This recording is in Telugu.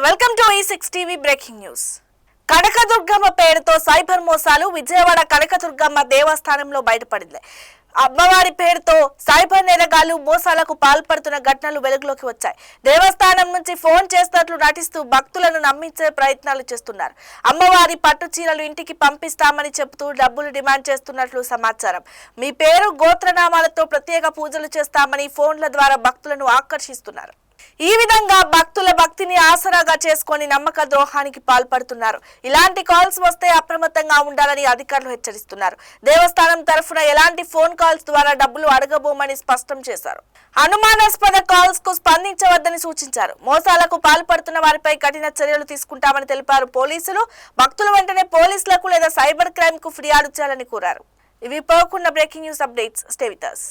Welcome to E6 TV breaking news. Kanakadurgamma పేరుతో సైబర్ మోసాలు విజయవాడ కనకదుర్గమ్మ దేవస్థానంలో బయటపడింది. అమ్మవారి పేరుతో సైబర్ నేరగాళ్లు మోసాలకు పాల్పడుతున్న ఘటనలు వెలుగులోకి వచ్చాయి. దేవస్థానం నుంచి ఫోన్ చేస్తున్నట్లు నటిస్తూ భక్తులను నమ్మించే ప్రయత్నాలు చేస్తున్నారు. అమ్మవారి పట్టు చీరలు ఇంటికి పంపిస్తామని చెబుతూ డబ్బులు డిమాండ్ చేస్తున్నట్లు సమాచారం. మీ పేరు గోత్రనామాలతో ప్రత్యేక పూజలు చేస్తామని ఫోన్ల ద్వారా భక్తులను ఆకర్షిస్తున్నారు. ఈ విధంగా భక్తుల భక్తిని ఆసరాగా చేసుకొని నమ్మక ద్రోహానికి పాల్పడుతున్నారు. ఇలాంటి కాల్స్ వస్తే అప్రమత్తంగా ఉండాలని అధికారులు హెచ్చరిస్తున్నారు. దేవస్థానం తరఫున ఎలాంటి ఫోన్ కాల్స్ ద్వారా డబ్బులు అడగబోమని స్పష్టం చేశారు. అనుమానాస్పద కాల్స్ కు స్పందించవద్దని సూచించారు. మోసాలకు పాల్పడుతున్న వారిపై కఠిన చర్యలు తీసుకుంటామని తెలిపారు పోలీసులు. భక్తులు వెంటనే పోలీసులకు లేదా సైబర్ క్రైమ్ కు ఫిర్యాదు చేయాలని కోరారు. ఇవి పోకుండా breaking news updates. Stay with us.